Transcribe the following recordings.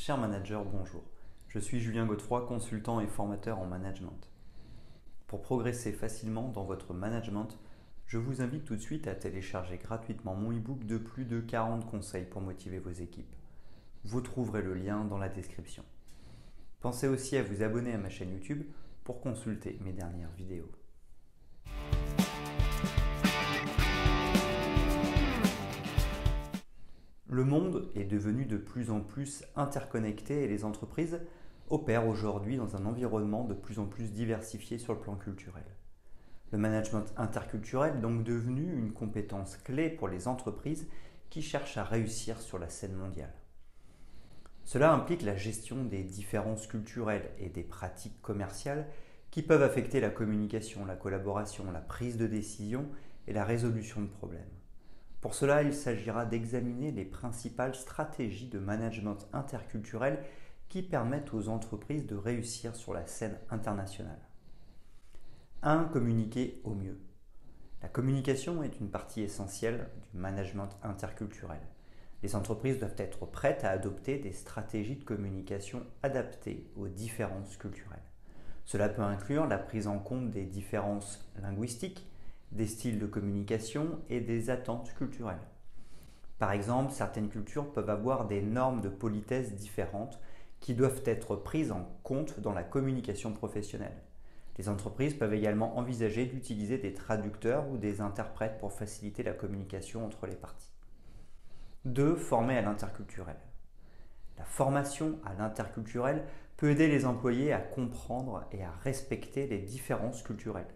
Cher manager, bonjour. Je suis Julien Godefroy, consultant et formateur en management. Pour progresser facilement dans votre management, je vous invite tout de suite à télécharger gratuitement mon e-book de plus de 40 conseils pour motiver vos équipes. Vous trouverez le lien dans la description. Pensez aussi à vous abonner à ma chaîne YouTube pour consulter mes dernières vidéos. Le monde est devenu de plus en plus interconnecté et les entreprises opèrent aujourd'hui dans un environnement de plus en plus diversifié sur le plan culturel. Le management interculturel est donc devenu une compétence clé pour les entreprises qui cherchent à réussir sur la scène mondiale. Cela implique la gestion des différences culturelles et des pratiques commerciales qui peuvent affecter la communication, la collaboration, la prise de décision et la résolution de problèmes. Pour cela, il s'agira d'examiner les principales stratégies de management interculturel qui permettent aux entreprises de réussir sur la scène internationale. 1. Communiquer au mieux. La communication est une partie essentielle du management interculturel. Les entreprises doivent être prêtes à adopter des stratégies de communication adaptées aux différences culturelles. Cela peut inclure la prise en compte des différences linguistiques, des styles de communication et des attentes culturelles. Par exemple, certaines cultures peuvent avoir des normes de politesse différentes qui doivent être prises en compte dans la communication professionnelle. Les entreprises peuvent également envisager d'utiliser des traducteurs ou des interprètes pour faciliter la communication entre les parties. 2. Former à l'interculturel. La formation à l'interculturel peut aider les employés à comprendre et à respecter les différences culturelles.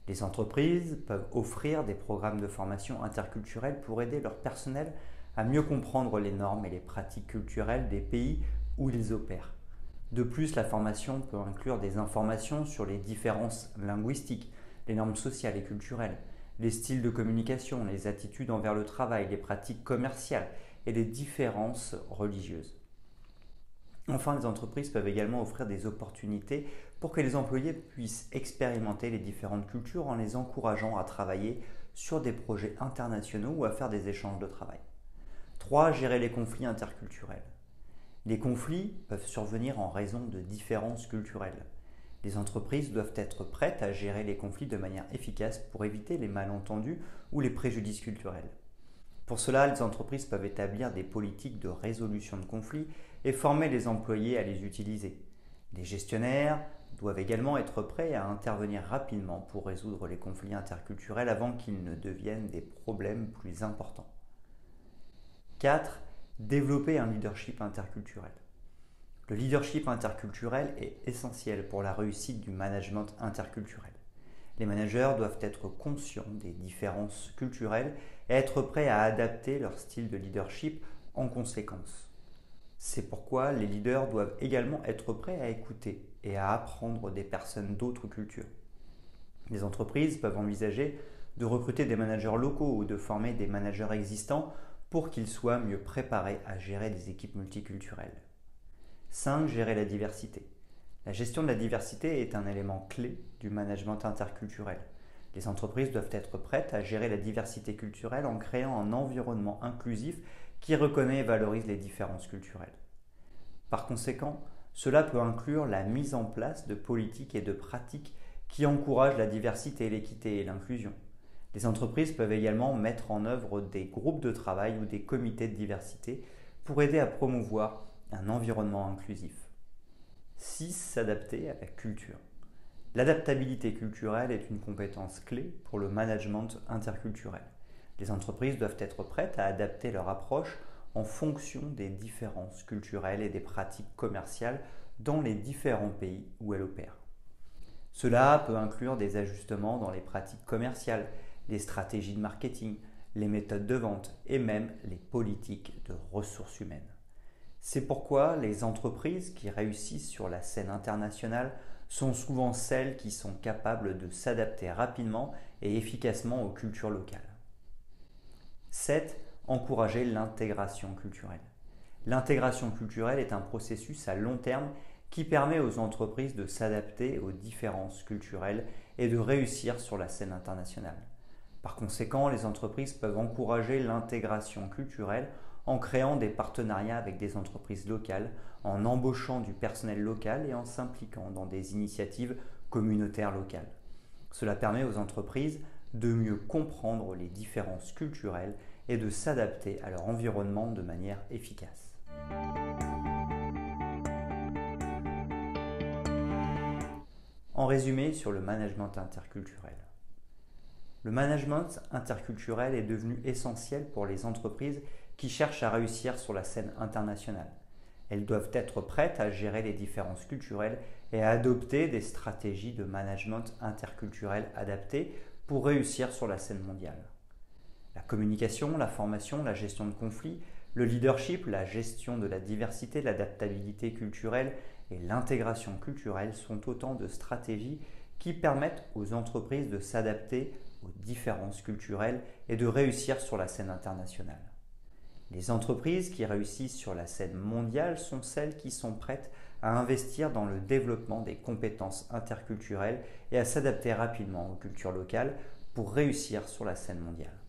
Les entreprises peuvent offrir des programmes de formation interculturelle pour aider leur personnel à mieux comprendre les normes et les pratiques culturelles des pays où ils opèrent. De plus, la formation peut inclure des informations sur les différences linguistiques, les normes sociales et culturelles, les styles de communication, les attitudes envers le travail, les pratiques commerciales et les différences religieuses. Enfin, les entreprises peuvent également offrir des opportunités pour que les employés puissent expérimenter les différentes cultures en les encourageant à travailler sur des projets internationaux ou à faire des échanges de travail. 3. Gérer les conflits interculturels. Les conflits peuvent survenir en raison de différences culturelles. Les entreprises doivent être prêtes à gérer les conflits de manière efficace pour éviter les malentendus ou les préjudices culturels. Pour cela, les entreprises peuvent établir des politiques de résolution de conflits et former les employés à les utiliser. Les gestionnaires doivent également être prêts à intervenir rapidement pour résoudre les conflits interculturels avant qu'ils ne deviennent des problèmes plus importants. 4. Développer un leadership interculturel. Le leadership interculturel est essentiel pour la réussite du management interculturel. Les managers doivent être conscients des différences culturelles et être prêts à adapter leur style de leadership en conséquence. C'est pourquoi les leaders doivent également être prêts à écouter et à apprendre des personnes d'autres cultures. Les entreprises peuvent envisager de recruter des managers locaux ou de former des managers existants pour qu'ils soient mieux préparés à gérer des équipes multiculturelles. 5. Gérer la diversité. La gestion de la diversité est un élément clé du management interculturel. Les entreprises doivent être prêtes à gérer la diversité culturelle en créant un environnement inclusif qui reconnaît et valorise les différences culturelles. Par conséquent, cela peut inclure la mise en place de politiques et de pratiques qui encouragent la diversité, l'équité et l'inclusion. Les entreprises peuvent également mettre en œuvre des groupes de travail ou des comités de diversité pour aider à promouvoir un environnement inclusif. 6. S'adapter à la culture. L'adaptabilité culturelle est une compétence clé pour le management interculturel. Les entreprises doivent être prêtes à adapter leur approche en fonction des différences culturelles et des pratiques commerciales dans les différents pays où elles opèrent. Cela peut inclure des ajustements dans les pratiques commerciales, les stratégies de marketing, les méthodes de vente et même les politiques de ressources humaines. C'est pourquoi les entreprises qui réussissent sur la scène internationale sont souvent celles qui sont capables de s'adapter rapidement et efficacement aux cultures locales. 7. Encourager l'intégration culturelle. L'intégration culturelle est un processus à long terme qui permet aux entreprises de s'adapter aux différences culturelles et de réussir sur la scène internationale. Par conséquent, les entreprises peuvent encourager l'intégration culturelle en créant des partenariats avec des entreprises locales, en embauchant du personnel local et en s'impliquant dans des initiatives communautaires locales. Cela permet aux entreprises de mieux comprendre les différences culturelles et de s'adapter à leur environnement de manière efficace. En résumé sur le management interculturel. Le management interculturel est devenu essentiel pour les entreprises qui cherchent à réussir sur la scène internationale. Elles doivent être prêtes à gérer les différences culturelles et à adopter des stratégies de management interculturel adaptées pour réussir sur la scène mondiale. La communication, la formation, la gestion de conflits, le leadership, la gestion de la diversité, l'adaptabilité culturelle et l'intégration culturelle sont autant de stratégies qui permettent aux entreprises de s'adapter aux différences culturelles et de réussir sur la scène internationale. Les entreprises qui réussissent sur la scène mondiale sont celles qui sont prêtes à investir dans le développement des compétences interculturelles et à s'adapter rapidement aux cultures locales pour réussir sur la scène mondiale.